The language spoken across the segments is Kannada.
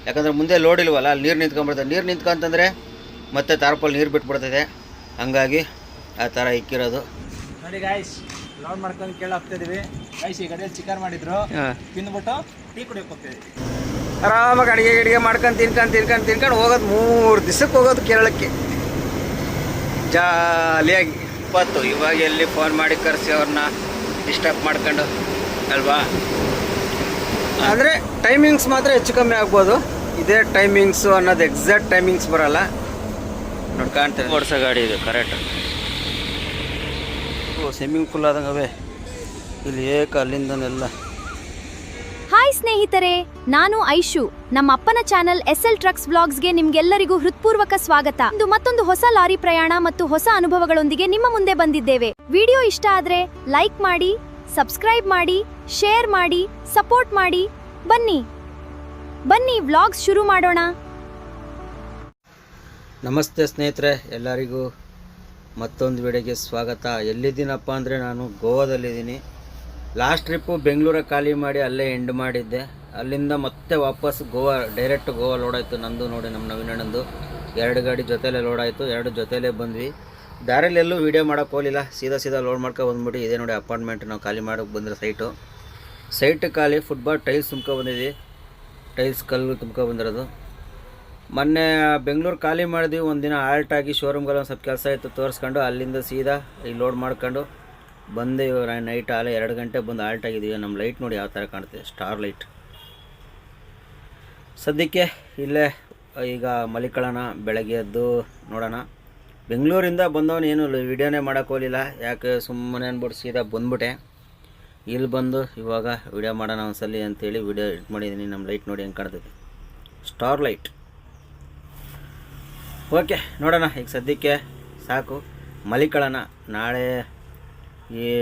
ಯಾಕಂದರೆ ಮುಂದೆ ಲೋಡ್ ಇಲ್ವಲ್ಲ, ಅಲ್ಲಿ ನೀರು ನಿಂತ್ಕೊಂಡ್ಬಿಡ್ತದೆ. ನೀರು ನಿಂತ್ಕೊಂತಂದರೆ ಮತ್ತೆ ತಾರ್ಪಲ್ ನೀರು ಬಿಟ್ಬಿಡ್ತದೆ. ಹಂಗಾಗಿ ಆ ಥರ ಇಕ್ಕಿರೋದು. ನೋಡಿ ಗಾಯ್ಸ್, ಲೋಡ್ ಮಾಡ್ಕೊಂಡು ಕೇಳಾಗ್ತಿದ್ದೀವಿ ಗಾಯ್ಸ್. ಈ ಕಡೆ ಚಿಕನ್ ಮಾಡಿದ್ರು, ತಿಂದ್ಬಿಟ್ಟು ಟೀ ಕುಡಿಯೋಕೆ ಹೋಗ್ತಿದ್ವಿ. ಆರಾಮಾಗಿ ಅಡುಗೆ ಮಾಡ್ಕೊಂಡು ತಿನ್ಕೊಂಡು ಹೋಗೋದು. 3 ದಿವಸಕ್ಕೆ ಹೋಗೋದು ಕೇರಳಕ್ಕೆ ಜಾಲಿಯಾಗಿ. ಇವಾಗ ಎಲ್ಲಿ ಫೋನ್ ಮಾಡಿ ಕರೆಸಿ ಅವ್ರನ್ನ ಡಿಸ್ಟರ್ಬ್ ಮಾಡ್ಕೊಂಡು ಅಲ್ವಾ. ಅಂದರೆ ಟೈಮಿಂಗ್ಸ್ ಮಾತ್ರ ಹೆಚ್ಚು ಕಮ್ಮಿ ಆಗ್ಬೋದು. ಇದೇ ಟೈಮಿಂಗ್ಸು ಅನ್ನೋದು ಎಕ್ಸಾಕ್ಟ್ ಟೈಮಿಂಗ್ಸ್ ಬರೋಲ್ಲ. ನೋಡಿ ಕಾಣ್ತೇವೆ ಓಡಿಸೋ ಗಾಡಿ ಇದು ಕರೆಕ್ಟ್. ಸ್ವಿಮ್ಮಿಂಗ್ ಪೂಲ್ ಆದಂಗವೇ ಇಲ್ಲಿ ಅಲ್ಲಿಂದನೆಲ್ಲ. ಹಾಯ್ ಸ್ನೇಹಿತರೆ, ನಾನು ಐಶು. ನಮ್ಮ ಅಪ್ಪನ ಚಾನೆಲ್ SL ಟ್ರಕ್ಸ್ ವ್ಲಾಗ್ಸ್ಗೆ ನಿಮ್ಗೆಲ್ಲರಿಗೂ ಹೃತ್ಪೂರ್ವಕ ಸ್ವಾಗತ. ಇಂದು ಮತ್ತೊಂದು ಹೊಸ ಲಾರಿ ಪ್ರಯಾಣ ಮತ್ತು ಹೊಸ ಅನುಭವಗಳೊಂದಿಗೆ ನಿಮ್ಮ ಮುಂದೆ ಬಂದಿದ್ದೇವೆ. ವಿಡಿಯೋ ಇಷ್ಟ ಆದ್ರೆ ಲೈಕ್ ಮಾಡಿ, ಸಬ್ಸ್ಕ್ರೈಬ್ ಮಾಡಿ, ಶೇರ್ ಮಾಡಿ, ಸಪೋರ್ಟ್ ಮಾಡಿ. ಬನ್ನಿ ವ್ಲಾಗ್ಸ್ ಶುರು ಮಾಡೋಣ. ನಮಸ್ತೆ ಸ್ನೇಹಿತರೆ, ಎಲ್ಲರಿಗೂ ಮತ್ತೊಂದು ವಿಡಿಯೋಗೆ ಸ್ವಾಗತ. ಎಲ್ಲಿದ್ದೀನಪ್ಪ ಅಂದರೆ ನಾನು ಗೋವಾದಲ್ಲಿದ್ದೀನಿ. ಲಾಸ್ಟ್ ಟ್ರಿಪ್ಪು ಬೆಂಗಳೂರ ಖಾಲಿ ಮಾಡಿ ಅಲ್ಲೇ ಎಂಡ್ ಮಾಡಿದ್ದೆ. ಅಲ್ಲಿಂದ ಮತ್ತೆ ವಾಪಸ್ ಡೈರೆಕ್ಟ್ ಗೋವಾ ಲೋಡ್ ಆಯಿತು. ನಂದು ನೋಡಿ, ನಮ್ಮ ನವೀನಣ್ಣಂದು 2 ಗಾಡಿ ಜೊತೆಲೇ ಲೋಡ್ ಆಯಿತು. 2 ಜೊತೆಲೇ ಬಂದ್ವಿ. ದಾರಿಯಲ್ಲಿ ಎಲ್ಲೂ ವೀಡಿಯೋ ಮಾಡೋಕ್ಕೆ ಹೋಗಲಿಲ್ಲ. ಸೀದಾ ಲೋಡ್ ಮಾಡ್ಕೊಂಡು ಬಂದ್ಬಿಟ್ಟು ಇದೇ ನೋಡಿ ಅಪಾರ್ಟ್ಮೆಂಟ್ ನಾವು ಖಾಲಿ ಮಾಡೋಕ್ಕೆ ಬಂದರೆ ಸೈಟ್ ಖಾಲಿ. ಫುಟ್ಬಾಲ್ ಟೈಲ್ಸ್ ತುಂಬ್ಕೊಬಂದಿದ್ವಿ, ಟೈಲ್ಸ್ ಕಲ್ಲು ತುಂಬ್ಕೊಬಂದಿರೋದು. ಮೊನ್ನೆ ಬೆಂಗಳೂರು ಖಾಲಿ ಮಾಡಿದ್ವಿ. ಒಂದಿನ ಆಲ್ಟ್ ಆಗಿ ಶೋರೂಮ್ಗೆಲ್ಲ ಒಂದು ಸ್ವಲ್ಪ ಕೆಲಸ ಇತ್ತು ತೋರಿಸ್ಕೊಂಡು, ಅಲ್ಲಿಂದ ಸೀದಾ ಈಗ ಲೋಡ್ ಮಾಡ್ಕೊಂಡು ಬಂದೆ. ನೈಟ್ 2 ಗಂಟೆ ಬಂದು ಆಲ್ಟ್ ಆಗಿದ್ದೀವಿ. ನಮ್ಮ ಲೈಟ್ ನೋಡಿ ಯಾವ ಥರ ಕಾಣ್ತಿದೆ, ಸ್ಟಾರ್ ಲೈಟ್. ಸದ್ಯಕ್ಕೆ ಇಲ್ಲೇ ಈಗ ಮಲಿಕೊಳ್ಳೋಣ. ಬೆಳಗ್ಗೆ ಎದ್ದು ನೋಡೋಣ. ಬೆಂಗಳೂರಿಂದ ಬಂದವನು ಏನು ವಿಡಿಯೋನೇ ಮಾಡೋಕ್ಕೆ ಹೋಗಲಿಲ್ಲ. ಯಾಕೆ ಸುಮ್ಮನೆ ಅಂದ್ಬಿಟ್ಟು ಸೀದಾ ಬಂದ್ಬಿಟ್ಟೆ. ಇಲ್ಲಿ ಬಂದು ಇವಾಗ ವಿಡಿಯೋ ಮಾಡೋಣ ಒಂದ್ಸಲಿ ಅಂತೇಳಿ ವಿಡಿಯೋ ಎಡಿಟ್ ಮಾಡಿದ್ದೀನಿ. ನಮ್ಮ ಲೈಟ್ ನೋಡಿ ಹೆಂಗೆ ಕಾಣ್ತೈತಿ, ಸ್ಟಾರ್ ಲೈಟ್. ಓಕೆ, ನೋಡೋಣ. ಈಗ ಸದ್ಯಕ್ಕೆ ಸಾಕು, ಮಲಿಕೊಳ್ಳೋಣ. ನಾಳೆ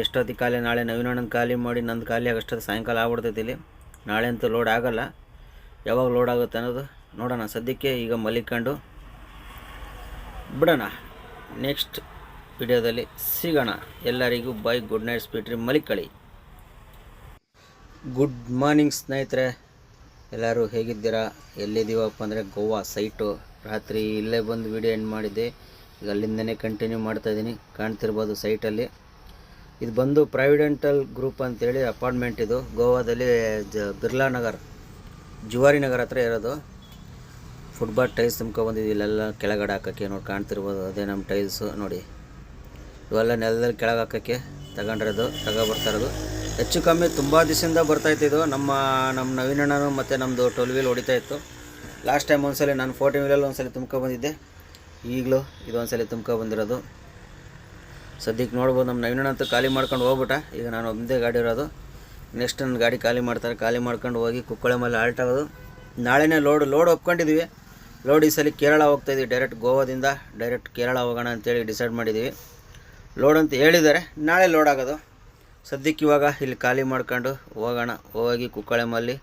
ಎಷ್ಟೊತ್ತಿಗೆ ಖಾಲಿ, ನಾಳೆ ನವೀನಣ್ಣನ ಖಾಲಿ ಮಾಡಿ ನಂದು ಖಾಲಿ ಆಗೋಷ್ಟೊತ್ತು ಸಾಯಂಕಾಲ ಆಗ್ಬಿಡ್ತೈತಿ. ಇಲ್ಲಿ ನಾಳೆ ಅಂತೂ ಲೋಡ್ ಆಗೋಲ್ಲ. ಯಾವಾಗ ಲೋಡ್ ಆಗುತ್ತೆ ಅನ್ನೋದು ನೋಡೋಣ. ಸದ್ಯಕ್ಕೆ ಈಗ ಮಲಿಕೊಂಡು ಬಿಡೋಣ. ನೆಕ್ಸ್ಟ್ ವಿಡಿಯೋದಲ್ಲಿ ಸಿಗೋಣ. ಎಲ್ಲರಿಗೂ ಬೈ, ಗುಡ್ ನೈಟ್, ಸ್ಪೀಟ್ರಿ, ಮಲಿಕಳಿ. ಗುಡ್ ಮಾರ್ನಿಂಗ್ ಸ್ನೇಹಿತರೆ, ಎಲ್ಲರೂ ಹೇಗಿದ್ದೀರಾ? ಎಲ್ಲಿದ್ದೀವಪ್ಪ ಅಂದರೆ ಗೋವಾ ಸೈಟು. ರಾತ್ರಿ ಇಲ್ಲೇ ಬಂದು ವಿಡಿಯೋ ಎಂಡ್ ಮಾಡಿದ್ದೆ. ಈಗ ಅಲ್ಲಿಂದನೇ ಕಂಟಿನ್ಯೂ ಮಾಡ್ತಾಯಿದ್ದೀನಿ. ಕಾಣ್ತಿರ್ಬೋದು ಸೈಟಲ್ಲಿ. ಇದು ಬಂದು ಪ್ರಾವಿಡೆಂಟಲ್ ಗ್ರೂಪ್ ಅಂತೇಳಿ ಅಪಾರ್ಟ್ಮೆಂಟ್. ಇದು ಗೋವಾದಲ್ಲಿ ಬಿರ್ಲಾ ನಗರ್, ಜುವಾರಿ ನಗರ್ ಹತ್ರ ಇರೋದು. ಫುಟ್ಬಾಲ್ ಟೈಲ್ಸ್ ತುಂಬ್ಕೊಬಂದಿದ್ದು ಇಲ್ಲೆಲ್ಲ ಕೆಳಗಡೆ ಹಾಕೋಕ್ಕೆ. ನೋಡಿ ಕಾಣ್ತಿರ್ಬೋದು, ಅದೇ ನಮ್ಮ ಟೈಲ್ಸು ನೋಡಿ. ಇವೆಲ್ಲ ನೆಲದಲ್ಲಿ ಕೆಳಗೆ ಹಾಕೋಕ್ಕೆ ತಗೊಬರ್ತಾ ಇರೋದು. ಹೆಚ್ಚು ಕಮ್ಮಿ ತುಂಬ ದಿವಸದಿಂದ ಬರ್ತಾಯಿತ್ತು. ನಮ್ಮ ನವೀನಣ್ಣನು ಮತ್ತು ನಮ್ಮದು 12 ವೀಲ್ ಹೊಡಿತಾಯಿತ್ತು. ಲಾಸ್ಟ್ ಟೈಮ್ ಒಂದ್ಸಲ ನಾನು 14 ವೀಲಲ್ಲಿ ಒಂದ್ಸಲ ತುಂಬ್ಕೊಬಂದಿದ್ದೆ. ಈಗಲೂ ಇದು ಒಂದ್ಸಲ ತುಂಬ್ಕೊಬಂದಿರೋದು. ಸದ್ಯಕ್ಕೆ ನೋಡ್ಬೋದು, ನಮ್ಮ ನವೀನಣ್ಣ ಅಂತೂ ಖಾಲಿ ಮಾಡ್ಕೊಂಡು ಹೋಗ್ಬಿಟ್ಟ. ಈಗ ನಾನು ಒಂದೇ ಗಾಡಿ ಇರೋದು. ನೆಕ್ಸ್ಟ್ ನನ್ನ ಗಾಡಿ ಖಾಲಿ ಮಾಡ್ತಾರೆ. ಖಾಲಿ ಮಾಡ್ಕೊಂಡು ಹೋಗಿ ಕುಕ್ಕಳೆ ಮೇಲೆ ಆಲ್ಟ್ ಆಗೋದು. ನಾಳೆನೇ ಲೋಡ್ ಒಪ್ಕೊಂಡಿದ್ದೀವಿ. ಲೋಡ್ ಈ ಸಲ ಕೇರಳ ಹೋಗ್ತಾಯಿದ್ದೀವಿ. ಡೈರೆಕ್ಟ್ ಗೋವಾದಿಂದ ಡೈರೆಕ್ಟ್ ಕೇರಳ ಹೋಗೋಣ ಅಂತೇಳಿ ಡಿಸೈಡ್ ಮಾಡಿದ್ದೀವಿ. ಲೋಡ್ ಅಂತ ಹೇಳಿದ್ದಾರೆ, ನಾಳೆ ಲೋಡ್ ಆಗೋದು. ಸದ್ಯಕ್ಕೆ ಇವಾಗ ಇಲ್ಲಿ ಖಾಲಿ ಮಾಡ್ಕೊಂಡು ಹೋಗೋಣ. ಹೋಗಿ ಕುಕ್ಕಳೆ ಮಲ್ಲಿ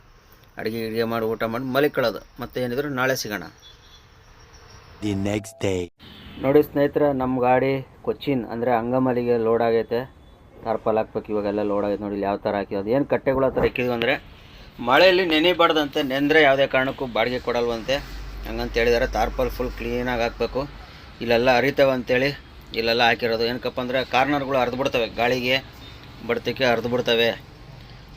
ಅಡುಗೆ ಮಾಡಿ ಊಟ ಮಾಡಿ ಮಲಿಕೊಳ್ಳೋದು. ಮತ್ತೆ ಏನಿದ್ರು ನಾಳೆ ಸಿಗೋಣ. ದಿ ನೆಕ್ಸ್ಟ್ ಡೇ ನೋಡಿ ಸ್ನೇಹಿತರೆ, ನಮ್ಮ ಗಾಡಿ ಕೊಚ್ಚಿನ್ ಅಂದರೆ ಅಂಗಮಲಿಗೆ ಲೋಡ್ ಆಗೈತೆ. ತಾರ್ಪಲ್ ಹಾಕ್ಬೇಕು. ಇವಾಗೆಲ್ಲ ಲೋಡ್ ಆಗೈತೆ ನೋಡಿ. ಇಲ್ಲಿ ಯಾವ ಥರ ಹಾಕಿರೋದು, ಏನು ಕಟ್ಟೆಗಳು ಆ ಥರ ಇಕ್ಕಿದ್ವು ಅಂದರೆ ಮಳೆಯಲ್ಲಿ ನೆನೆಬಾರ್ದಂತೆ. ನೆಂದರೆ ಯಾವುದೇ ಕಾರಣಕ್ಕೂ ಬಾಡಿಗೆ ಕೊಡಲ್ವಂತೆ. ಹಂಗಂತ ಹೇಳಿದ್ದಾರೆ. ತಾರ್ಪಲ್ ಫುಲ್ ಕ್ಲೀನಾಗಿ ಹಾಕಬೇಕು. ಇಲ್ಲೆಲ್ಲ ಹರಿತವೆ ಅಂತೇಳಿ ಇಲ್ಲೆಲ್ಲ ಹಾಕಿರೋದು. ಏನಕ್ಕಪ್ಪ ಅಂದರೆ ಕಾರ್ನರ್ಗಳು ಹರಿದ್ಬಿಡ್ತವೆ, ಗಾಳಿಗೆ ಬಡ್ತಕ್ಕೆ ಹರಿದ್ಬಿಡ್ತವೆ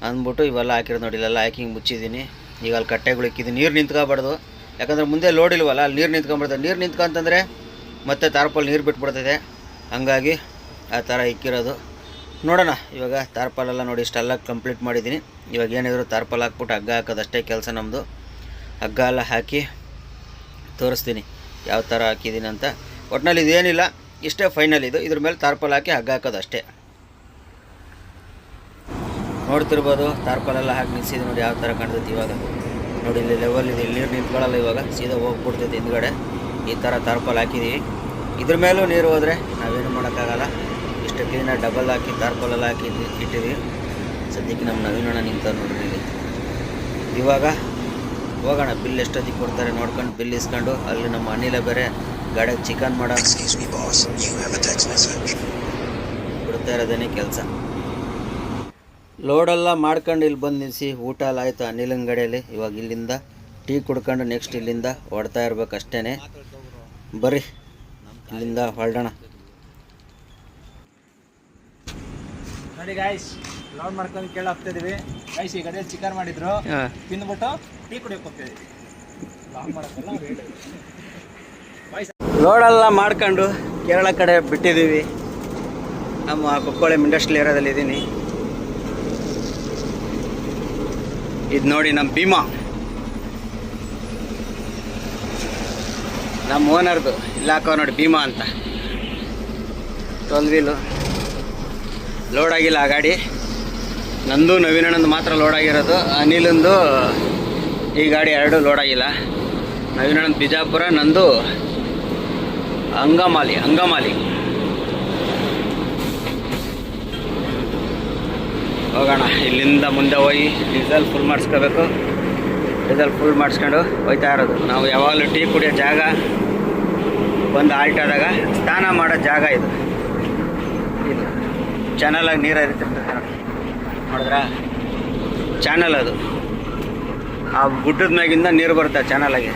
ಅಂದ್ಬಿಟ್ಟು ಇವೆಲ್ಲ ಹಾಕಿರೋದು ನೋಡಿ. ಇಲ್ಲೆಲ್ಲ ಹಾಕಿ ಹಿಂಗೆ ಮುಚ್ಚಿದ್ದೀನಿ. ಈಗ ಅಲ್ಲಿ ಕಟ್ಟೆಗಳು ಇಕ್ಕಿದ್ದೀನಿ. ನೀರು ನಿಂತ್ಕೊಬಾರ್ದು, ಯಾಕಂದರೆ ಮುಂದೆ ಲೋಡ್ ಇಲ್ವಲ್ಲ, ಅಲ್ಲಿ ನೀರು ನಿಂತ್ಕೊಂಡ್ಬಿಡ್ತದೆ. ನೀರು ನಿಂತ್ಕೊಂತಂದರೆ ಮತ್ತೆ ತಾರ್ಪಲ್ ನೀರು ಬಿಟ್ಬಿಡ್ತದೆ. ಹಂಗಾಗಿ ಆ ಥರ ಇಕ್ಕಿರೋದು. ನೋಡೋಣ. ಇವಾಗ ತಾರ್ಪಲೆಲ್ಲ ನೋಡಿ ಇಷ್ಟೆಲ್ಲ ಕಂಪ್ಲೀಟ್ ಮಾಡಿದ್ದೀನಿ. ಇವಾಗ ಏನಿದ್ರು ತಾರ್ಪಲ್ ಹಾಕ್ಬಿಟ್ಟು ಹಗ್ಗ ಹಾಕೋದಷ್ಟೇ ಕೆಲಸ ನಮ್ಮದು. ಹಗ್ಗ ಎಲ್ಲ ಹಾಕಿ ತೋರಿಸ್ತೀನಿ ಯಾವ ಥರ ಹಾಕಿದ್ದೀನಿ ಅಂತ. ಒಟ್ಟಿನಲ್ಲಿ ಇದೇನಿಲ್ಲ, ಇಷ್ಟೇ ಫೈನಲ್. ಇದ್ರ ಮೇಲೆ ತಾರ್ಪಲ್ ಹಾಕಿ ಹಗ್ಗ ಹಾಕೋದು ಅಷ್ಟೇ. ನೋಡ್ತಿರ್ಬೋದು, ತಾರ್ಪಲೆಲ್ಲ ಹಾಕಿ ನಿಲ್ಸಿದೆ ನೋಡಿ ಯಾವ ಥರ ಕಾಣ್ತೈತಿ. ಇವಾಗ ನೋಡಿ ಇಲ್ಲಿ ಲೆವೆಲ್ ಇದೆ, ಇಲ್ಲಿ ನೀರು ನಿಂತ್ಕೊಳ್ಳಲ್ಲ. ಇವಾಗ ಸೀದಾ ಹೋಗ್ಬಿಡ್ತೈತೆ ಹಿಂದ್ಗಡೆ. ಈ ಥರ ತಾರ್ಪಲ್ ಹಾಕಿದ್ದೀವಿ. ಇದ್ರ ಮೇಲೂ ನೀರು ಹೋದರೆ ನಾವೇನು ಮಾಡೋಕ್ಕಾಗಲ್ಲ. ಇಷ್ಟು ಕ್ಲೀನಾಗಿ ಡಬಲ್ ಹಾಕಿ ತಾರ್ಪಲೆಲ್ಲ ಹಾಕಿ ಇಟ್ಟಿದ್ದೀವಿ. ಸದ್ಯಕ್ಕೆ ನಮ್ಮ ನವೀನಣ್ಣ ನಿಂತ ನೋಡ್ರಿ ಇಲ್ಲಿ. ಇವಾಗ ಹೋಗೋಣ. ಬಿಲ್ ಎಷ್ಟೊತ್ತಿಗೆ ಕೊಡ್ತಾರೆ ನೋಡ್ಕೊಂಡು ಬಿಲ್ ಇಸ್ಕೊಂಡು, ಅಲ್ಲಿ ನಮ್ಮ ಅನಿಲ ಬೇರೆ ಗಾಡಿಗೆ ಚಿಕನ್ ಮಾಡೋ ಬಿಡ್ತಾ ಇರೋದೇನೆ ಕೆಲಸ. ಲೋಡೆಲ್ಲ ಮಾಡ್ಕೊಂಡು ಇಲ್ಲಿ ಬಂದು ನಿಲ್ಲಿಸಿ ಊಟ ಎಲ್ಲ ಆಯಿತು ಅನಿಲನ ಗಾಡಿಯಲ್ಲಿ. ಇವಾಗ ಇಲ್ಲಿಂದ ಟೀ ಕುಡ್ಕೊಂಡು ನೆಕ್ಸ್ಟ್ ಇಲ್ಲಿಂದ ಹೊಡ್ತಾ ಇರ್ಬೇಕು ಅಷ್ಟೇ. ಬರ್ರಿ ಇಲ್ಲಿಂದ ಹೊರಡೋಣ. ನೋಡಿ ಗಾಯ್ಸ್, ಲೋಡ್ ಮಾಡ್ಕೊಂಡು ಕೇಳ ಹೋಗ್ತಿದೀವಿ ಗಾಯ್ಸ್. ಈ ಗಡಿಯಲ್ಲಿ ಚಿಕನ್ ಮಾಡಿದ್ರು, ತಿಂದ್ಬಿಟ್ಟು ಟೀ ಕುಡಿಯೋಕೆ ಹೋಗ್ತಿದೀವಿ. ಲೋಡೆಲ್ಲ ಮಾಡ್ಕೊಂಡು ಕೇರಳ ಕಡೆ ಬಿಟ್ಟಿದ್ದೀವಿ. ನಮ್ಮ ಕೊಕ್ಕೋಳಿ ಇಂಡಸ್ಟ್ರಿಯಲ್ ಏರಿಯಾದಲ್ಲಿ ಇದ್ದೀನಿ. ಇದು ನೋಡಿ ನಮ್ಮ ಭೀಮಾ, ನಮ್ಮ ಓನರ್ದು ಇಲ್ಲ ಹಾಕೋ ನೋಡಿ ಭೀಮಾ ಅಂತ. 12 ವೀಲು ಲೋಡ್ ಆಗಿಲ್ಲ ಆ ಗಾಡಿ. ನಂದು ನವೀನಣ್ಣಂದು ಮಾತ್ರ ಲೋಡ್ ಆಗಿರೋದು. ಅನಿಲಂದು ಈ ಗಾಡಿ 2 ಲೋಡ್ ಆಗಿಲ್ಲ. ನವೀನಣ್ಣಂದು ಬಿಜಾಪುರ, ನಂದು ಅಂಗಮಾಲಿ. ಹೋಗೋಣ. ಇಲ್ಲಿಂದ ಮುಂದೆ ಹೋಗಿ ಡೀಸೆಲ್ ಫುಲ್ ಮಾಡಿಸ್ಕೋಬೇಕು. ಡೀಸೆಲ್ ಫುಲ್ ಮಾಡಿಸ್ಕೊಂಡು ಹೋಗ್ತಾ ಇರೋದು. ನಾವು ಯಾವಾಗಲೂ ಟೀ ಕುಡಿಯೋ ಜಾಗ, ಬಂದು ಆಲ್ಟ್ ಆದಾಗ ಸ್ನಾನ ಮಾಡೋ ಜಾಗ ಇದು. ಚಾನಲಾಗಿ ನೀರು ಇರುತ್ತೆ ನೋಡಿದ್ರಾ, ಚಾನಲ್ ಅದು. ಆ ಗುಡ್ಡದ ಮ್ಯಾಗಿಂದ ನೀರು ಬರುತ್ತೆ ಚಾನಲಾಗಿ.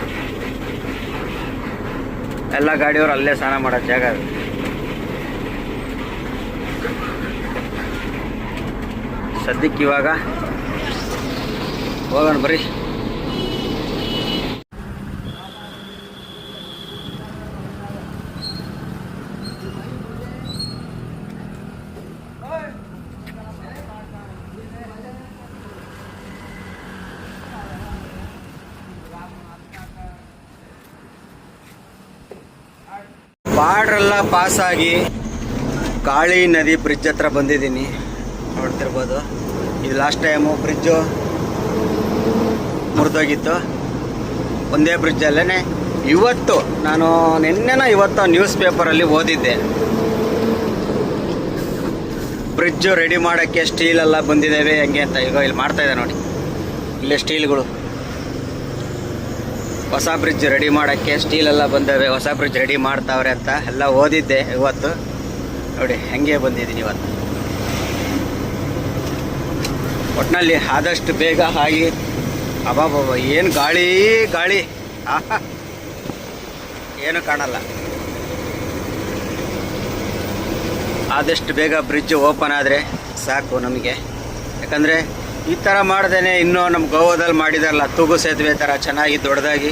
ಎಲ್ಲ ಗಾಡಿಯವರು ಅಲ್ಲೇ ಸ್ನಾನ ಮಾಡೋ ಜಾಗ ಅದು. ಸದ್ಯಕ್ಕೆ ಇವಾಗ ಹೋಗೋಣ ಬರ್ರಿ. ಬಾರ್ಡ್ರೆಲ್ಲ ಪಾಸಾಗಿ ಕಾಳಿ ನದಿ ಬ್ರಿಡ್ಜ್ ಹತ್ರ ಬಂದಿದ್ದೀನಿ. ನೋಡ್ತಿರ್ಬೋದು, ಇದು ಲಾಸ್ಟ್ ಟೈಮು ಬ್ರಿಡ್ಜು ಮುರಿದೋಗಿತ್ತು. ಒಂದೇ ಬ್ರಿಡ್ಜಲ್ಲೇ ಇವತ್ತು ನಾನು ಇವತ್ತು ನ್ಯೂಸ್ ಪೇಪರಲ್ಲಿ ಓದಿದ್ದೆ, ಬ್ರಿಡ್ಜು ರೆಡಿ ಮಾಡೋಕ್ಕೆ ಸ್ಟೀಲೆಲ್ಲ ಬಂದಿದ್ದೇವೆ ಹೆಂಗೆ ಅಂತ. ಈಗ ಇಲ್ಲಿ ಮಾಡ್ತಾಯಿದೆ ನೋಡಿ, ಇಲ್ಲೇ ಸ್ಟೀಲ್ಗಳು. ಹೊಸ ಬ್ರಿಡ್ಜ್ ರೆಡಿ ಮಾಡೋಕ್ಕೆ ಸ್ಟೀಲೆಲ್ಲ ಬಂದವೆ, ಹೊಸ ಬ್ರಿಡ್ಜ್ ರೆಡಿ ಮಾಡ್ತಾವ್ರೆ ಅಂತ ಎಲ್ಲ ಓದಿದ್ದೆ ಇವತ್ತು. ನೋಡಿ ಹೆಂಗೆ ಬಂದಿದ್ದೀನಿ ಇವತ್ತು. ಒಟ್ಟಿನಲ್ಲಿ ಆದಷ್ಟು ಬೇಗ ಆಗಿ. ಅಬ್ಬಾಬಾಬಾ ಏನು ಗಾಳಿ ಏನು ಕಾಣಲ್ಲ. ಆದಷ್ಟು ಬೇಗ ಬ್ರಿಡ್ಜ್ ಓಪನ್ ಆದರೆ ಸಾಕು ನಮಗೆ. ಯಾಕಂದರೆ ಈ ಥರ ಮಾಡ್ದೇ ಇನ್ನೂ ನಮ್ಮ ಗೋವಾದಲ್ಲಿ ಮಾಡಿದಾರಲ್ಲ ತೂಗು ಸೇತುವೆ ಥರ ಚೆನ್ನಾಗಿ ದೊಡ್ಡದಾಗಿ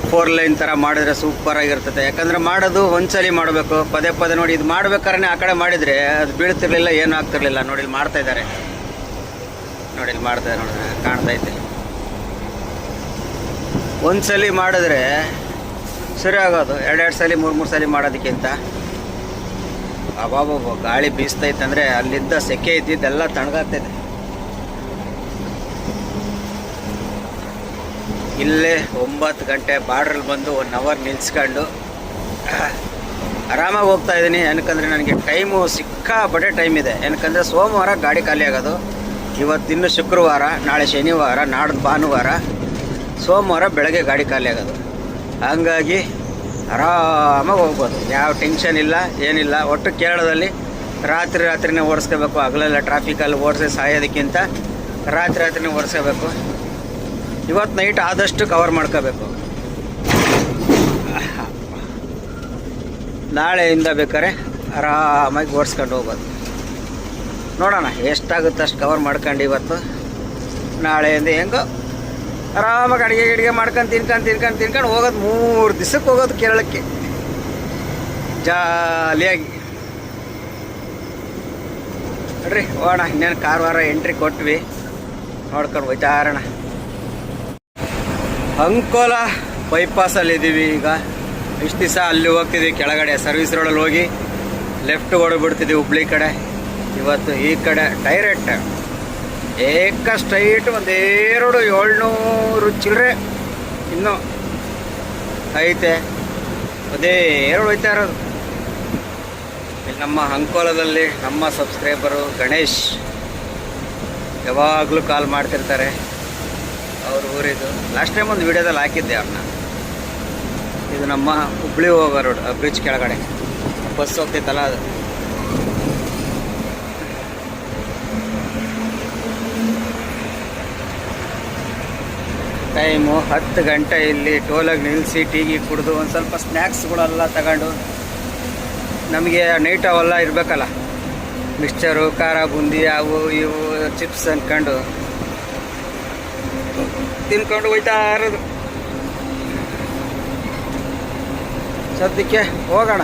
4 ಲೈನ್ ಥರ ಮಾಡಿದ್ರೆ ಸೂಪರಾಗಿರ್ತದೆ. ಯಾಕಂದರೆ ಮಾಡೋದು ಒಂದ್ಸಲಿ ಮಾಡಬೇಕು, ಪದೇ ನೋಡಿ. ಇದು ಮಾಡ್ಬೇಕಾದ್ರೆ ಆ ಕಡೆ ಮಾಡಿದರೆ ಅದು ಬೀಳ್ತಿರ್ಲಿಲ್ಲ, ಏನೂ ಆಗ್ತಿರ್ಲಿಲ್ಲ. ನೋಡಿ ಇಲ್ಲಿ ಮಾಡ್ತಾಯಿದ್ದಾರೆ, ನೋಡಿ ಇಲ್ಲಿ ಮಾಡ್ತಾರೆ, ನೋಡಿದ್ರೆ ಕಾಣ್ತೈತೆ. ಒಂದ್ಸಲಿ ಮಾಡಿದ್ರೆ ಸರಿ ಆಗೋದು, 2 ಸಲ 3 ಸಲ ಮಾಡೋದಕ್ಕಿಂತ. ಅಬ್ಬಾಬಾಬಾ ಗಾಳಿ ಬೀಸ್ತೈತಂದರೆ ಅಲ್ಲಿದ್ದ ಸೆಕೆ ಇದ್ದಿದ್ದೆಲ್ಲ ತಣ್ಣಗಾಗ್ತೈತೆ. ಇಲ್ಲೇ 9 ಗಂಟೆ ಬಾರ್ಡ್ರಲ್ಲಿ ಬಂದು 1 ಅವರ್ ನಿಲ್ಸ್ಕೊಂಡು ಆರಾಮಾಗಿ ಹೋಗ್ತಾ ಇದ್ದೀನಿ. ಏನಕ್ಕಂದರೆ ನನಗೆ ಟೈಮು ಸಿಕ್ಕಾಪಟ್ಟೆ ಟೈಮ್ ಇದೆ. ಏನಕ್ಕಂದರೆ ಸೋಮವಾರ ಗಾಡಿ ಖಾಲಿ ಆಗೋದು, ಇವತ್ತಿನ್ನು ಶುಕ್ರವಾರ, ನಾಳೆ ಶನಿವಾರ, ನಾಡ್ದು ಭಾನುವಾರ, ಸೋಮವಾರ ಬೆಳಗ್ಗೆ ಗಾಡಿ ಖಾಲಿ ಆಗೋದು. ಹಂಗಾಗಿ ಆರಾಮಾಗಿ ಹೋಗ್ಬೋದು, ಯಾವ ಟೆನ್ಷನ್ ಇಲ್ಲ, ಏನಿಲ್ಲ. ಒಟ್ಟು ಕೇರಳದಲ್ಲಿ ರಾತ್ರಿನೇ ಓಡಿಸ್ಕೋಬೇಕು. ಹಗಲೆಲ್ಲ ಟ್ರಾಫಿಕಲ್ಲಿ ಓಡಿಸಿ ಸಾಯೋದಕ್ಕಿಂತ ರಾತ್ರಿನೇ ಓಡಿಸ್ಕೋಬೇಕು. ಇವತ್ತು ನೈಟ್ ಆದಷ್ಟು ಕವರ್ ಮಾಡ್ಕೋಬೇಕು. ನಾಳೆಯಿಂದ ಬೇಕಾದ್ರೆ ಆರಾಮಾಗಿ ಓಡಿಸ್ಕೊಂಡು ಹೋಗ್ಬೋದು. ನೋಡೋಣ ಎಷ್ಟಾಗುತ್ತೆ ಅಷ್ಟು ಕವರ್ ಮಾಡ್ಕೊಂಡು ಇವತ್ತು. ನಾಳೆಯಿಂದ ಹೆಂಗೋ ಆರಾಮಾಗಿ ಅಡುಗೆ ಮಾಡ್ಕೊಂಡು ತಿನ್ಕೊಂಡು ಹೋಗೋದು. 3 ದಿವಸಕ್ಕೆ ಹೋಗೋದು ಕೇರಳಕ್ಕೆ ಜಾಲಿಯಾಗಿ. ನೋಡ್ರಿ ಹೋಗೋಣ. ಇನ್ನೇನು ಕಾರವಾರ ಎಂಟ್ರಿ ಕೊಟ್ವಿ, ನೋಡ್ಕೊಂಡು ಹೋಯ್ತಾ ಇರೋಣ. ಅಂಕೋಲ ಬೈಪಾಸಲ್ಲಿದ್ದೀವಿ ಈಗ. ಇಷ್ಟು ದಿವಸ ಅಲ್ಲಿ ಹೋಗ್ತಿದ್ವಿ ಕೆಳಗಡೆ ಸರ್ವಿಸ್ ರೋಡಲ್ಲಿ ಹೋಗಿ ಲೆಫ್ಟ್ ಹೊಡೆಬಿಡ್ತಿದ್ವಿ ಹುಬ್ಳಿ ಕಡೆ. ಇವತ್ತು ಈ ಕಡೆ ಡೈರೆಕ್ಟ್ ಸ್ಟ್ರೈಟ್ ಒಂದೇ ರೋಡು 700 ಚಿಲ್ಲರೆ ಇನ್ನೂ ಐತೆ. ಅದೇ ರೋಡ್ ಹೋಯ್ತಾ ಇರೋದು. ಇಲ್ಲಿ ನಮ್ಮ ಅಂಕೋಲದಲ್ಲಿ ನಮ್ಮ ಸಬ್ಸ್ಕ್ರೈಬರು ಗಣೇಶ್ ಯಾವಾಗಲೂ ಕಾಲ್ ಮಾಡ್ತಿರ್ತಾರೆ. ಅವ್ರ ಊರಿದು ಲಾಸ್ಟ್ ಟೈಮ್ ಒಂದು ವಿಡಿಯೋದಲ್ಲಿ ಹಾಕಿದ್ದೆ ಅವ್ರನ್ನ. ಇದು ನಮ್ಮ ಹುಬ್ಳಿ ಹೋಗೋ ರೋಡ್, ಬ್ರಿಡ್ಜ್ ಕೆಳಗಡೆ ಬಸ್ ಹೋಗ್ತೈತಲ್ಲ ಅದು. ಟೈಮು 10 ಗಂಟೆ. ಇಲ್ಲಿ ಟೋಲಾಗಿ ನಿಲ್ಲಿಸಿ ಟೀಗಿ ಕುಡಿದು ಒಂದು ಸ್ವಲ್ಪ ಸ್ನ್ಯಾಕ್ಸ್ಗಳೆಲ್ಲ ತಗೊಂಡು, ನಮಗೆ ನೈಟ್ ಅವೆಲ್ಲ ಇರಬೇಕಲ್ಲ, ಮಿಕ್ಸ್ಚರು, ಖಾರ ಬುಂದಿ, ಅವು ಇವು ಚಿಪ್ಸ್ ಅಂದ್ಕೊಂಡು ತಿನ್ಕೊಂಡು ಹೋಯ್ತಾ ಇರೋದು. ಸದ್ಯಕ್ಕೆ ಹೋಗೋಣ.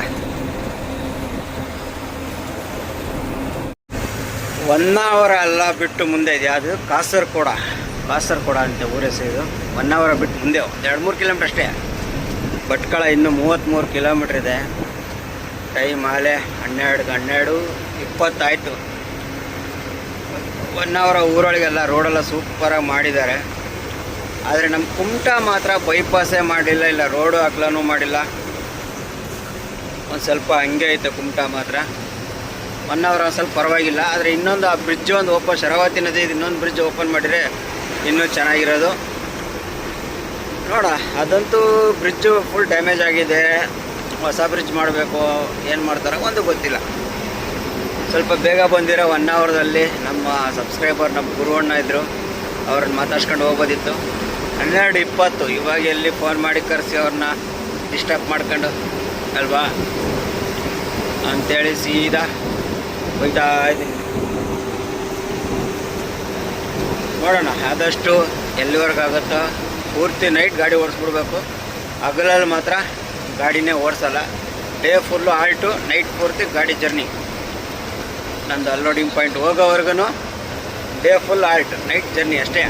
1 ಅವರ್ ಎಲ್ಲ ಬಿಟ್ಟು ಮುಂದೆ ಇದೆ, ಅದು ಕಾಸರಗೋಡ ಅಂತ ಊರ ಹೆಸರು. 1 ಅವರ್ ಬಿಟ್ಟು ಮುಂದೆ 2-3 ಕಿಲೋಮೀಟ್ರ್ ಅಷ್ಟೇ. ಭಟ್ಕಳ ಇನ್ನೂ 33 ಕಿಲೋಮೀಟ್ರ್ ಇದೆ. ಟೈಮ್ ಆಲೆ 12:20 ಆಯಿತು. 1 ಅವರ್ ಊರೊಳಗೆಲ್ಲ ರೋಡೆಲ್ಲ ಸೂಪರಾಗಿ ಮಾಡಿದ್ದಾರೆ. ಆದರೆ ನಮ್ಮ ಕುಮಟಾ ಮಾತ್ರ ಬೈಪಾಸೇ ಮಾಡಲಿಲ್ಲ, ಇಲ್ಲ ರೋಡು ಅಗಲನೂ ಮಾಡಿಲ್ಲ. ಒಂದು ಸ್ವಲ್ಪ ಹಂಗೆ ಐತೆ ಕುಮಟಾ ಮಾತ್ರ. 1 ಅವರ್ ಸ್ವಲ್ಪ ಪರವಾಗಿಲ್ಲ. ಆದರೆ ಇನ್ನೊಂದು ಆ ಬ್ರಿಡ್ಜ್ ಒಂದು ಓಪನ್, ಶರಾವತಿ ನದಿ ಇನ್ನೊಂದು ಬ್ರಿಡ್ಜ್ ಓಪನ್ ಮಾಡಿದರೆ ಇನ್ನೂ ಚೆನ್ನಾಗಿರೋದು. ನೋಡ, ಅದಂತೂ ಬ್ರಿಡ್ಜು ಫುಲ್ ಡ್ಯಾಮೇಜ್ ಆಗಿದೆ. ಹೊಸ ಬ್ರಿಡ್ಜ್ ಮಾಡಬೇಕು, ಏನು ಮಾಡ್ತಾರೋ ಒಂದು ಗೊತ್ತಿಲ್ಲ. ಸ್ವಲ್ಪ ಬೇಗ ಬಂದಿರೋ 1 ಅವರ್ದಲ್ಲಿ ನಮ್ಮ ಸಬ್ಸ್ಕ್ರೈಬರ್ ನಮ್ಮ ಗುರುವಣ್ಣ ಇದ್ದರು, ಅವ್ರನ್ನ ಮಾತಾಡ್ಸ್ಕೊಂಡು ಹೋಗ್ಬೋದಿತ್ತು. 12:20 ಇವಾಗ ಎಲ್ಲಿ ಫೋನ್ ಮಾಡಿ ಕರೆಸಿ ಅವ್ರನ್ನ ಡಿಸ್ಟರ್ಬ್ ಮಾಡ್ಕೊಂಡು ಅಲ್ವಾ ಅಂಥೇಳಿ ಸೀದಾ ಹೋಗ್ತಾ ಇದ್ದೀನಿ. ನೋಡೋಣ ಆದಷ್ಟು ಎಲ್ಲಿವರೆಗಾಗುತ್ತೋ ಪೂರ್ತಿ ನೈಟ್ ಗಾಡಿ ಓಡಿಸ್ಬಿಡ್ಬೇಕು. ಹಗಲಲ್ಲಿ ಮಾತ್ರ ಗಾಡಿನೇ ಓಡಿಸಲ್ಲ. ಡೇ ಫುಲ್ಲು ಆಲ್ಟು, ನೈಟ್ ಪೂರ್ತಿ ಗಾಡಿ ಜರ್ನಿ. ನಂದು ಅನ್ಲೋಡಿಂಗ್ ಪಾಯಿಂಟ್ ಹೋಗೋವರೆಗೂ day full halt, night journey ಅಷ್ಟೇ.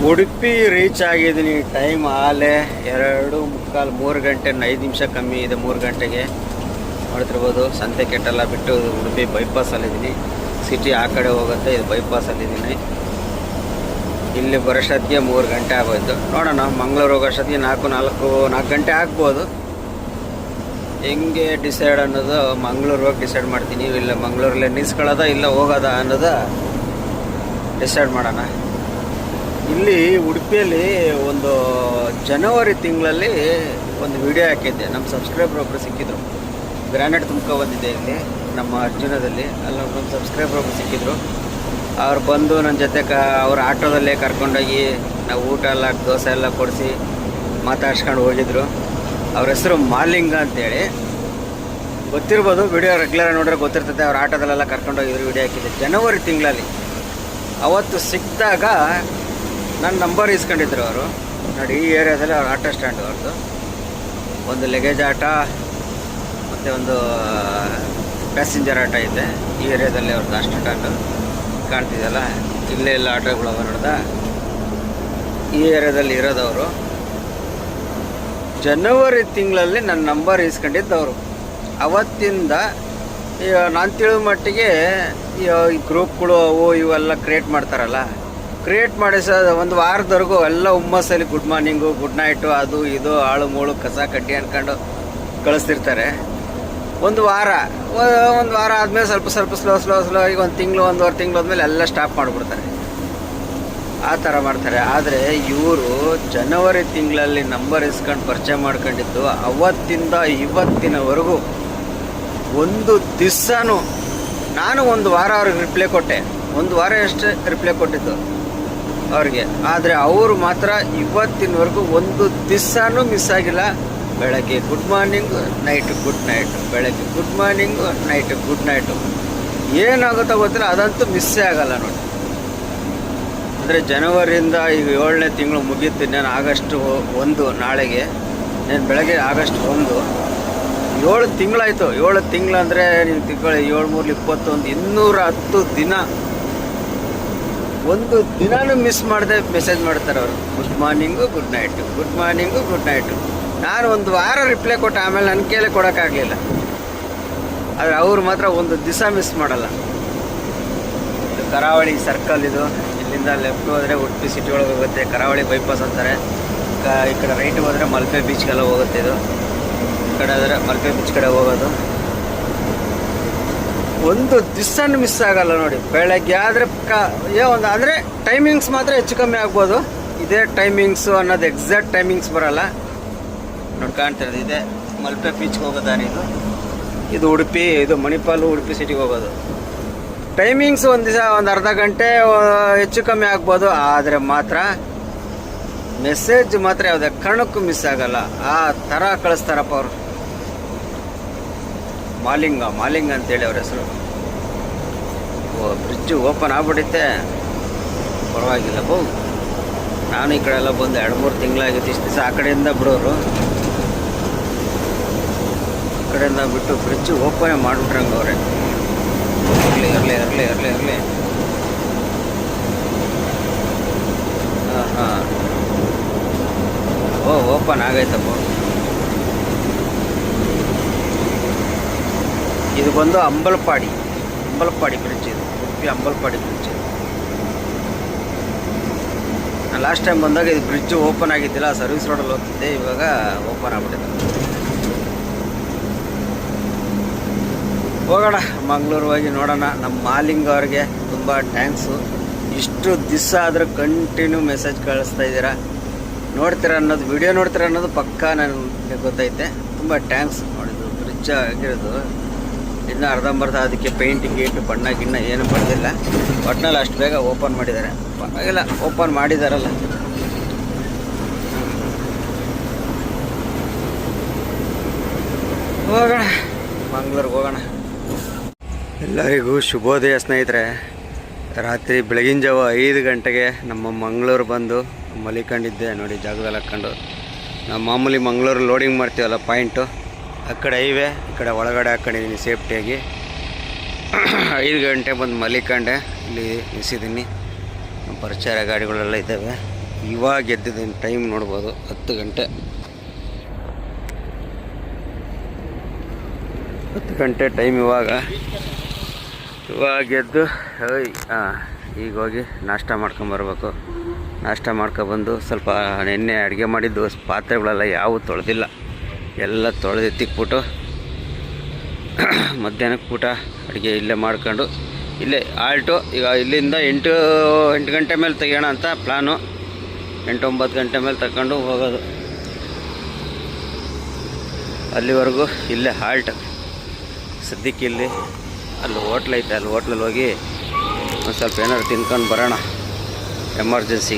ಉಡುಪಿ ರೀಚ್ ಆಗಿದ್ದೀನಿ. ಟೈಮ್ ಆಲೆ 2:45-3 ಗಂಟೆ, 5 ನಿಮಿಷ ಕಮ್ಮಿ ಇದೆ 3 ಗಂಟೆಗೆ. ನೋಡ್ತಿರ್ಬೋದು, ಸಂತೆಕೆಟ್ಟೆಲ್ಲ ಬಿಟ್ಟು ಉಡುಪಿ ಬೈಪಾಸಲ್ಲಿದ್ದೀನಿ. ಸಿಟಿ ಆ ಕಡೆ ಹೋಗುತ್ತೆ, ಇದು ಬೈಪಾಸಲ್ಲಿದ್ದೀನಿ. ಇಲ್ಲಿ ಬರೋಷ್ಟೊತ್ತಿಗೆ 3 ಗಂಟೆ ಆಗೋಯ್ತು. ನೋಡೋಣ, ಮಂಗಳೂರು ಹೋಗೋಷ್ಟೊತ್ತಿಗೆ 4 ಗಂಟೆ ಆಗ್ಬೋದು. ಹೆಂಗೆ ಡಿಸೈಡ್ ಅನ್ನೋದು ಮಂಗಳೂರು ಹೋಗಿ ಡಿಸೈಡ್ ಮಾಡ್ತೀನಿ. ಇಲ್ಲ ಮಂಗಳೂರಲ್ಲೇ ನಿಲ್ಸ್ಕೊಳ್ಳೋದ ಇಲ್ಲ ಹೋಗೋದ ಅನ್ನೋದು ಡಿಸೈಡ್ ಮಾಡೋಣ. ಇಲ್ಲಿ ಉಡುಪಿಯಲ್ಲಿ ಒಂದು ಜನವರಿ ತಿಂಗಳಲ್ಲಿ ಒಂದು ವಿಡಿಯೋ ಹಾಕಿದ್ದೆ. ನಮ್ಮ ಸಬ್ಸ್ಕ್ರೈಬರ್ ಒಬ್ಬರು ಸಿಕ್ಕಿದ್ರು. ಗ್ರಾನೈಟ್ ಬಂದಿದೆ ಇಲ್ಲಿ ನಮ್ಮ ಅರ್ಜುನದಲ್ಲಿ. ಅಲ್ಲಿ ನಮ್ಮ ಸಬ್ಸ್ಕ್ರೈಬರ್ ಒಬ್ಬರು ಸಿಕ್ಕಿದ್ರು. ಅವ್ರು ಬಂದು ನನ್ನ ಜೊತೆ ಅವ್ರ ಆಟೋದಲ್ಲೇ ಕರ್ಕೊಂಡೋಗಿ ನಾವು ಊಟ ಎಲ್ಲ ದೋಸೆ ಎಲ್ಲ ಕೊಡಿಸಿ ಮಾತಾಡ್ಸ್ಕೊಂಡು ಹೋಗಿದ್ರು. ಅವ್ರ ಹೆಸರು ಮಾಲಿಂಗ ಅಂತೇಳಿ, ಗೊತ್ತಿರ್ಬೋದು, ವಿಡಿಯೋ ರೆಗ್ಯುಲರ್ ನೋಡ್ರೆ ಗೊತ್ತಿರ್ತದೆ. ಅವ್ರ ಆಟೋದಲ್ಲೆಲ್ಲ ಕರ್ಕೊಂಡೋಗಿದ್ರು, ವಿಡಿಯೋ ಹಾಕಿದ್ದೆ ಜನವರಿ ತಿಂಗಳಲ್ಲಿ. ಅವತ್ತು ಸಿಕ್ಕಿದಾಗ ನನ್ನ ನಂಬರ್ ಇಸ್ಕೊಂಡಿದ್ರು ಅವರು. ನೋಡಿ, ಈ ಏರಿಯಾದಲ್ಲಿ ಅವ್ರ ಆಟೋ ಸ್ಟ್ಯಾಂಡ್ ಅವ್ರದ್ದು. ಒಂದು ಲಗೇಜ್ ಆಟೋ ಮತ್ತು ಒಂದು ಪ್ಯಾಸೆಂಜರ್ ಆಟೋ ಇದೆ ಈ ಏರಿಯಾದಲ್ಲಿ ಅವ್ರದ್ದು. ಅಷ್ಟು ಸ್ಟ್ಯಾಂಡು ಕಾಣ್ತಿದೆಯಲ್ಲ, ಇಲ್ಲೇ ಎಲ್ಲ ಆಟೋಗಳು ಅವ ನೋಡ್ದ. ಈ ಏರಿಯಾದಲ್ಲಿ ಇರೋದವರು. ಜನವರಿ ತಿಂಗಳಲ್ಲಿ ನನ್ನ ನಂಬರ್ ಇಸ್ಕೊಂಡಿದ್ದವರು. ಅವತ್ತಿಂದ ನಾನು ತಿಳಿದ ಮಟ್ಟಿಗೆ ಈ ಗ್ರೂಪ್ಗಳು ಅವು ಇವೆಲ್ಲ ಕ್ರಿಯೇಟ್ ಮಾಡ್ತಾರಲ್ಲ, ಕ್ರಿಯೇಟ್ ಮಾಡಿ ಒಂದು ವಾರದವರೆಗೂ ಎಲ್ಲ ಹುಮ್ಮಸ್ಸಲ್ಲಿ ಗುಡ್ ಮಾರ್ನಿಂಗು, ಗುಡ್ ನೈಟು, ಅದು ಇದು ಆಳು ಮೂಳು ಕಸ ಕಡ್ಡಿ ಅಂದ್ಕೊಂಡು ಕಳಿಸ್ತಿರ್ತಾರೆ. ಒಂದು ವಾರ ಆದಮೇಲೆ ಸ್ವಲ್ಪ ಸ್ಲೋ ಈಗ 1 ತಿಂಗಳು 1.5 ತಿಂಗಳು ಆದಮೇಲೆ ಎಲ್ಲ ಸ್ಟಾಪ್ ಮಾಡಿಬಿಡ್ತಾರೆ. ಆ ಥರ ಮಾಡ್ತಾರೆ. ಆದರೆ ಇವರು ಜನವರಿ ತಿಂಗಳಲ್ಲಿ ನಂಬರ್ ಇಸ್ಕೊಂಡು ಪರಿಚಯ ಮಾಡ್ಕೊಂಡಿದ್ದು ಅವತ್ತಿಂದ ಇವತ್ತಿನವರೆಗೂ ಒಂದು ದಿವಸನೂ ನಾನು 1 ವಾರ ಅವ್ರಿಗೆ ರಿಪ್ಲೈ ಕೊಟ್ಟೆ. 1 ವಾರ ಅಷ್ಟೇ ರಿಪ್ಲೈ ಕೊಟ್ಟಿದ್ದು ಅವ್ರಿಗೆ. ಆದರೆ ಅವರು ಮಾತ್ರ ಇವತ್ತಿನವರೆಗೂ ಒಂದು ದಿವಸನೂ ಮಿಸ್ ಆಗಿಲ್ಲ. ಬೆಳಗ್ಗೆ good morning, night good night, ಬೆಳಗ್ಗೆ good morning, night good night. ಏನಾಗುತ್ತೋ ಗೊತ್ತಿಲ್ಲ, ಅದಂತೂ ಮಿಸ್ಸೇ ಆಗಲ್ಲ ನೋಡಿ. ಅಂದರೆ ಜನವರಿಯಿಂದ ಈಗ 7ನೇ ತಿಂಗಳು ಮುಗೀತು. ನಾನು ಆಗಸ್ಟ್ 1 ನಾಳೆಗೆ, ನಾನು ಬೆಳಗ್ಗೆ ಆಗಸ್ಟ್ 1, 7 ತಿಂಗಳಾಯಿತು. 7 ತಿಂಗಳು ಅಂದರೆ ನೀವು ತಿಳ್ಕೊಳ್ಳಿ, 7 3 21, 210 ದಿನ. ಒಂದು ದಿನಾನು ಮಿಸ್ ಮಾಡದೆ ಮೆಸೇಜ್ ಮಾಡ್ತಾರೆ ಅವರು. Good morning, good night, good morning, good night. ನಾನು 1 ವಾರ ರಿಪ್ಲೈ ಕೊಟ್ಟೆ, ಆಮೇಲೆ ನನ್ನ ಕೈಲೇ ಕೊಡೋಕ್ಕಾಗಲಿಲ್ಲ. ಆದರೆ ಅವ್ರು ಮಾತ್ರ ಒಂದು ದಿವಸ ಮಿಸ್ ಮಾಡಲ್ಲ. ಇದು ಕರಾವಳಿ ಸರ್ಕಲ್. ಇದು ಇಲ್ಲಿಂದ ಲೆಫ್ಟ್ ಹೋದರೆ ಉಡುಪಿ ಸಿಟಿ ಒಳಗೆ ಹೋಗುತ್ತೆ. ಕರಾವಳಿ ಬೈಪಾಸ್ ಅಂತಾರೆ. ಈ ಕಡೆ ರೈಟ್ ಹೋದರೆ ಮಲ್ಪೆ ಬೀಚ್ಗೆಲ್ಲ ಹೋಗುತ್ತೆ. ಇದು ಈ ಕಡೆ ಆದರೆ ಮಲ್ಪೆ ಬೀಚ್ ಕಡೆ ಹೋಗೋದು. ಒಂದು ದಿವಸನೂ ಮಿಸ್ ಆಗಲ್ಲ ನೋಡಿ. ಬೆಳಗ್ಗೆ ಆದರೆ ಒಂದು ಅಂದರೆ ಟೈಮಿಂಗ್ಸ್ ಮಾತ್ರ ಹೆಚ್ಚು ಕಮ್ಮಿ ಆಗ್ಬೋದು. ಇದೇ ಟೈಮಿಂಗ್ಸು ಅನ್ನೋದು ಎಕ್ಸಾಕ್ಟ್ ಟೈಮಿಂಗ್ಸ್ ಬರೋಲ್ಲ ನೋಡಿ. ಕಾಣ್ತಿರೋದು ಇದೆ ಮಲ್ಪೆ ಬೀಚ್ಗೆ ಹೋಗೋ ದಾರಿ ಇದು ಉಡುಪಿ, ಇದು ಮಣಿಪಾಲು ಉಡುಪಿ ಸಿಟಿಗೆ ಹೋಗೋದು. ಟೈಮಿಂಗ್ಸ್ ಒಂದು ದಿವಸ ಒಂದು ಅರ್ಧ ಗಂಟೆ ಹೆಚ್ಚು ಕಮ್ಮಿ ಆಗ್ಬೋದು, ಆದರೆ ಮಾತ್ರ ಮೆಸೇಜ್ ಮಾತ್ರ ಯಾವುದೇ ಕಾರಣಕ್ಕೂ ಮಿಸ್ ಆಗಲ್ಲ. ಆ ಥರ ಕಳಿಸ್ತಾರಪ್ಪ ಅವರು. ಮಾಲಿಂಗ ಅಂತೇಳಿ ಅವ್ರ ಹೆಸರು. ಬ್ರಿಡ್ಜು ಓಪನ್ ಆಗ್ಬಿಡುತ್ತೆ, ಪರವಾಗಿಲ್ಲ ಬೋ. ನಾನು ಈ ಕಡೆ ಎಲ್ಲ ಬಂದು 2-3 ತಿಂಗಳಾಗಿತ್ತು. ಇಷ್ಟು ದಿವಸ ಆ ಕಡೆಯಿಂದ ಬಿಡೋರು, ಈ ಕಡೆಯಿಂದ ಬಿಟ್ಟು ಬ್ರಿಡ್ಜು ಓಪನ್ ಮಾಡಿಬಿಟ್ರಂಗೆ ಅವರೇ. ಇರಲಿ. ಹಾಂ ಓಪನ್ ಆಗೈತಪ್ಪ. ಇದು ಬಂದು ಅಂಬಲಪಾಡಿ ಬ್ರಿಡ್ಜ್. ಇದು ಉಡುಪಿ ಅಂಬಲಪಾಡಿ ಬ್ರಿಡ್ಜ್. ನಾನು ಲಾಸ್ಟ್ ಟೈಮ್ ಬಂದಾಗ ಇದು ಬ್ರಿಡ್ಜ್ ಓಪನ್ ಆಗಿದ್ದಿಲ್ಲ, ಸರ್ವಿಸ್ ರೋಡಲ್ಲಿ ಹೋಗ್ತಿದ್ದೆ. ಇವಾಗ ಓಪನ್ ಆಗ್ಬಿಟ್ಟಿದೆ. ಹೋಗೋಣ ಮಂಗಳೂರು ಹೋಗಿ ನೋಡೋಣ. ನಮ್ಮ ಮಾಲಿಂಗ್ ಅವ್ರಿಗೆ ತುಂಬ ಥ್ಯಾಂಕ್ಸು. ಇಷ್ಟು ದಿವಸ ಆದರೂ ಕಂಟಿನ್ಯೂ ಮೆಸೇಜ್ ಕಳಿಸ್ತಾ ಇದ್ದೀರಾ, ನೋಡ್ತೀರಾ ಅನ್ನೋದು, ವಿಡಿಯೋ ನೋಡ್ತೀರಾ ಅನ್ನೋದು ಪಕ್ಕಾ ನನಗೆ ಗೊತ್ತೈತೆ. ತುಂಬ ಥ್ಯಾಂಕ್ಸ್. ನೋಡಿದ್ದು ಬ್ರಿಡ್ಜ್ ಆಗಿರೋದು ಇನ್ನೂ ಅರ್ಧಂಬರ್ಧ, ಅದಕ್ಕೆ ಪೇಂಟಿಂಗ್ ಬಣ್ಣ ಗಿಣ್ಣ ಏನು ಬರೆದಿಲ್ಲ. ಒಟ್ಟಿನಲ್ಲಿ ಅಷ್ಟು ಬೇಗ ಓಪನ್ ಮಾಡಿದ್ದಾರೆ. ಪರವಾಗಿಲ್ಲ, ಓಪನ್ ಮಾಡಿದಾರಲ್ಲ. ಹೋಗೋಣ ಮಂಗಳೂರಿಗೆ ಹೋಗೋಣ. ಎಲ್ಲರಿಗೂ ಶುಭೋದಯ ಸ್ನೇಹಿತರೆ. ರಾತ್ರಿ ಬೆಳಗಿನ ಜಾವ 5 ಗಂಟೆಗೆ ನಮ್ಮ ಮಂಗಳೂರು ಬಂದು ಮಲಿಕೊಂಡಿದ್ದೆ. ನೋಡಿ ಜಾಗದಲ್ಲಿ ಹಾಕ್ಕೊಂಡು. ನಾವು ಮಾಮೂಲಿ ಮಂಗಳೂರು ಲೋಡಿಂಗ್ ಮಾಡ್ತೀವಲ್ಲ ಪಾಯಿಂಟು, ಆ ಕಡೆ ಹೈವೇ, ಈ ಕಡೆ ಒಳಗಡೆ ಹಾಕ್ಕೊಂಡಿದ್ದೀನಿ ಸೇಫ್ಟಿಯಾಗಿ. 5 ಗಂಟೆ ಬಂದು ಮಲಿಕೊಂಡೆ. ಇಲ್ಲಿ ನಿಲ್ಸಿದ್ದೀನಿ. ನಮ್ಮ ಪರಿಚಯ ಗಾಡಿಗಳೆಲ್ಲ ಇದ್ದಾವೆ. ಇವಾಗ ಎದ್ದಿದ್ದೀನಿ. ಟೈಮ್ ನೋಡ್ಬೋದು 10 ಗಂಟೆ. 10 ಗಂಟೆ ಟೈಮ್ ಇವಾಗ ಎದ್ದು ಈಗ ಹೋಗಿ ನಾಷ್ಟ ಮಾಡ್ಕೊಂಬರ್ಬೇಕು. ನಾಷ್ಟ ಮಾಡ್ಕೊಬಂದು ಸ್ವಲ್ಪ ನೆನ್ನೆ ಅಡುಗೆ ಮಾಡಿದ್ದು ಪಾತ್ರೆಗಳೆಲ್ಲ ಯಾವೂ ತೊಳೆದಿಲ್ಲ, ಎಲ್ಲ ತೊಳೆದೆತ್ತಿಕ್ಬಿಟ್ಟು ಮಧ್ಯಾಹ್ನಕ್ಕೆ ಊಟ ಅಡುಗೆ ಇಲ್ಲೇ ಮಾಡ್ಕೊಂಡು ಇಲ್ಲೇ ಆಲ್ಟು. ಈಗ ಇಲ್ಲಿಂದ 8 ಗಂಟೆ ಮೇಲೆ ತೆಗಿಯೋಣ ಅಂತ ಪ್ಲಾನು. 8-9 ಗಂಟೆ ಮೇಲೆ ತಗೊಂಡು ಹೋಗೋದು. ಅಲ್ಲಿವರೆಗೂ ಇಲ್ಲೇ ಹಾಲ್ಟ್. ಸದ್ಯಕ್ಕೆ ಇಲ್ಲಿ ಅಲ್ಲಿ ಹೋಟ್ಲ್ ಐತೆ, ಅಲ್ಲಿ ಹೋಟ್ಲಲ್ಲಿ ಹೋಗಿ ಒಂದು ಸ್ವಲ್ಪ ಏನಾದ್ರು ತಿನ್ಕೊಂಡು ಬರೋಣ ಎಮರ್ಜೆನ್ಸಿ.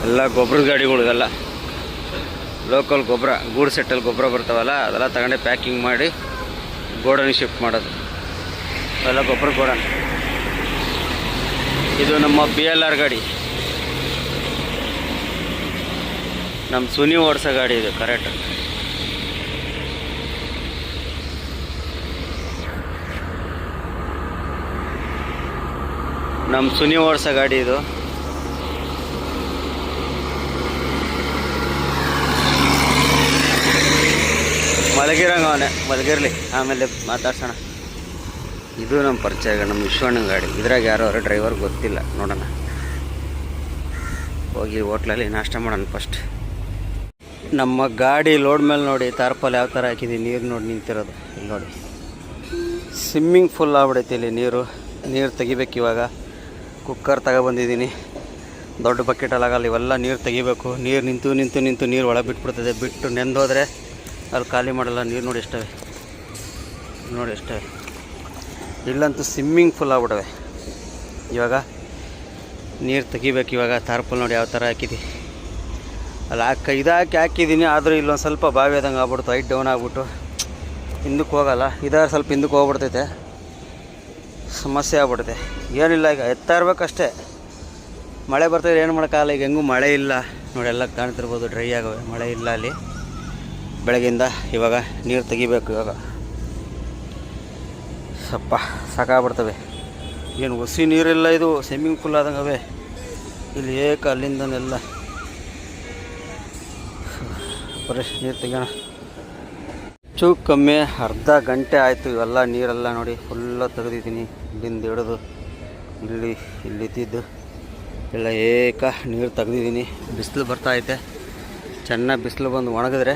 ಎಲ್ಲ ಗೊಬ್ಬರದ ಗಾಡಿಗಳಿಗೆಲ್ಲ ಲೋಕಲ್ ಗೊಬ್ಬರ, ಗೂಡ್ ಸೆಟ್ಟಲ್ಲಿ ಗೊಬ್ಬರ ಬರ್ತಾವಲ್ಲ, ಅದೆಲ್ಲ ತಗೊಂಡೆ ಪ್ಯಾಕಿಂಗ್ ಮಾಡಿ ಗೋಡನ್ ಶಿಫ್ಟ್ ಮಾಡೋದು. ಅದೆಲ್ಲ ಗೊಬ್ಬರ ಗೋಡನ್. ಇದು ನಮ್ಮ BLR ಗಾಡಿ, ನಮ್ಮ ಸುನಿ ಓಡಿಸೋ ಗಾಡಿ ಇದು. ಕರೆಕ್ಟ್. ನಮ್ಮ ಸುನಿ ಓಡಿಸೋ ಗಾಡಿ ಇದು. ಮಲಗಿರಂಗ ಅವನೇ, ಮಲಗಿರಲಿ, ಆಮೇಲೆ ಮಾತಾಡ್ಸೋಣ. ಇದು ನಮ್ಮ ಪರಿಚಯ, ನಮ್ಮ ವಿಶ್ವಣ್ಣನ ಗಾಡಿ. ಇದ್ರಾಗ ಯಾರೋ ಅವರ ಡ್ರೈವರ್ ಗೊತ್ತಿಲ್ಲ. ನೋಡೋಣ, ಹೋಗಿ ಹೋಟ್ಲಲ್ಲಿ ನಾಷ್ಟ ಮಾಡೋಣ ಫಸ್ಟ್. ನಮ್ಮ ಗಾಡಿ ಲೋಡ್ ಮೇಲೆ ನೋಡಿ ತಾರ್ಪಲ್ ಯಾವ ಥರ ಹಾಕಿದ್ದೀವಿ. ನೀರು ನೋಡಿ ನಿಂತಿರೋದು ಇಲ್ಲಿ ನೋಡಿ. ಸ್ವಿಮ್ಮಿಂಗ್ ಫುಲ್ ಆಗ್ಬಿಡೈತಿ ಇಲ್ಲಿ ನೀರು ತೆಗಿಬೇಕು. ಇವಾಗ ಕುಕ್ಕರ್ ತಗೊಬಂದಿದ್ದೀನಿ. ದೊಡ್ಡ ಬಕೆಟಲ್ಲಾಗಲ್ಲ, ಇವೆಲ್ಲ ನೀರು ತೆಗಿಬೇಕು. ನೀರು ನಿಂತು ನೀರು ಒಳಗೆ ಬಿಟ್ಬಿಡ್ತದೆ. ಬಿಟ್ಟು ನೆಂದೋದ್ರೆ ಅಲ್ಲಿ ಖಾಲಿ ಮಾಡಲ್ಲ. ನೀರು ನೋಡಿ ಎಷ್ಟವೆ, ನೋಡಿ ಎಷ್ಟವೆ. ಇಲ್ಲಂತೂ ಸ್ವಿಮ್ಮಿಂಗ್ ಫುಲ್ ಆಗ್ಬಿಡವೆ. ಇವಾಗ ನೀರು ತೆಗಿಬೇಕು. ಇವಾಗ ತಾರ್ಪಲ್ ನೋಡಿ ಯಾವ ಥರ ಹಾಕಿದ್ದೀವಿ. ಅಲ್ಲಿ ಹಾಕಿದ್ದೀನಿ. ಆದರೂ ಇಲ್ಲೊಂದು ಸ್ವಲ್ಪ ಬಾವಿ ಆದಂಗೆ ಆಗ್ಬಿಡ್ತು. ಹೈಟ್ ಡೌನ್ ಆಗ್ಬಿಟ್ಟು ಹಿಂದಕ್ಕೆ ಹೋಗಲ್ಲ. ಸ್ವಲ್ಪ ಹಿಂದಕ್ಕೆ ಹೋಗ್ಬಿಡ್ತೈತೆ. ಸಮಸ್ಯೆ ಆಗ್ಬಿಡುತ್ತೆ. ಏನಿಲ್ಲ, ಈಗ ಎತ್ತಾ ಇರ್ಬೇಕಷ್ಟೇ. ಮಳೆ ಬರ್ತಾಯಿದ್ರೆ ಏನು ಮಾಡೋಕ್ಕಾಗಲ್ಲ. ಈಗ ಹೆಂಗೂ ಮಳೆ ಇಲ್ಲ ನೋಡಿ, ಎಲ್ಲ ಕಾಣ್ತಿರ್ಬೋದು, ಡ್ರೈ ಆಗವೆ. ಮಳೆ ಇಲ್ಲ ಅಲ್ಲಿ ಬೆಳಗ್ಗಿಂದ. ಇವಾಗ ನೀರು ತೆಗಿಬೇಕು. ಇವಾಗ ಸ್ವಲ್ಪ ಸಾಕಾಗ್ಬಿಡ್ತವೆ. ಏನು ಹೊಸಿ ನೀರಿಲ್ಲ, ಇದು ಸ್ವಿಮ್ಮಿಂಗ್ ಪೂಲ್ ಆದಂಗವೆ ಇಲ್ಲಿ. ಅಲ್ಲಿಂದನೆಲ್ಲ ಬರೀ ನೀರು ತೆಗಿಯೋಣ. ಕಮ್ಮಿ ಅರ್ಧ ಗಂಟೆ ಆಯಿತು. ಇವೆಲ್ಲ ನೀರೆಲ್ಲ ನೋಡಿ ಫುಲ್ಲ ತೆಗೆದಿದ್ದೀನಿ. ಇಲ್ಲಿಂದ ಹಿಡಿದು ಇಲ್ಲಿ ಇದ್ದಿದ್ದು ಎಲ್ಲ ನೀರು ತೆಗೆದಿದ್ದೀನಿ. ಬಿಸಿಲು ಬರ್ತಾಯಿದೆ. ಚೆನ್ನಾಗಿ ಬಿಸಿಲು ಬಂದು ಒಣಗಿದ್ರೆ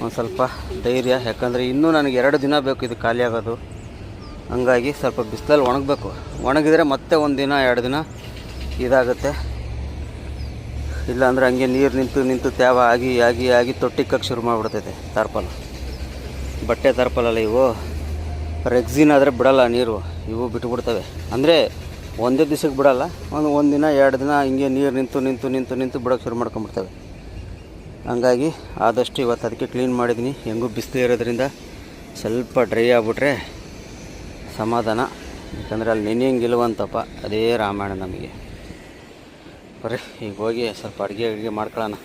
ಒಂದು ಸ್ವಲ್ಪ ಧೈರ್ಯ. ಯಾಕಂದರೆ ಇನ್ನೂ ನನಗೆ 2 ದಿನ ಬೇಕು ಇದು ಖಾಲಿ ಆಗೋದು. ಹಂಗಾಗಿ ಸ್ವಲ್ಪ ಬಿಸಿಲಲ್ಲಿ ಒಣಗಬೇಕು. ಒಣಗಿದರೆ ಮತ್ತೆ 1 ದಿನ 2 ದಿನ ಇದಾಗುತ್ತೆ. ಇಲ್ಲಾಂದರೆ ಹಂಗೆ ನೀರು ನಿಂತು ತ್ಯಾವ ಆಗಿ ತೊಟ್ಟಿಕ್ಕಕ್ಕೆ ಶುರು ಮಾಡಿಬಿಡ್ತೈತೆ ತಾರ್ಪಾಲು. ಬಟ್ಟೆ ತಾರ್ಪಾಲಲ್ಲ ಇವು, ರೆಕ್ಸಿನ್ ಆದರೆ ಬಿಡಲ್ಲ ನೀರು, ಇವು ಬಿಟ್ಟುಬಿಡ್ತವೆ. ಅಂದರೆ ಒಂದೇ ದಿವಸಕ್ಕೆ ಬಿಡಲ್ಲ, ಒಂದು ದಿನ 2 ದಿನ ಹಿಂಗೆ ನೀರು ನಿಂತು ಬಿಡೋಕ್ಕೆ ಶುರು ಮಾಡ್ಕೊಂಬಿಡ್ತವೆ. ಹಂಗಾಗಿ ಆದಷ್ಟು ಇವತ್ತು ಅದಕ್ಕೆ ಕ್ಲೀನ್ ಮಾಡಿದ್ದೀನಿ. ಹೆಂಗೂ ಬಿಸಿಲು ಇರೋದ್ರಿಂದ ಸ್ವಲ್ಪ ಡ್ರೈ ಆಗಿಬಿಟ್ರೆ ಸಮಾಧಾನ. ಯಾಕಂದರೆ ಅಲ್ಲಿ ನೆನೆಯಂಗಿಲ್ವಂತಪ್ಪ, ಅದೇ ರಾಮಾಯಣ ನಮಗೆ. ಬರ್ರಿ ಈಗ ಹೋಗಿ ಸ್ವಲ್ಪ ಅಡುಗೆ ಮಾಡ್ಕೊಳ್ಳೋಣ.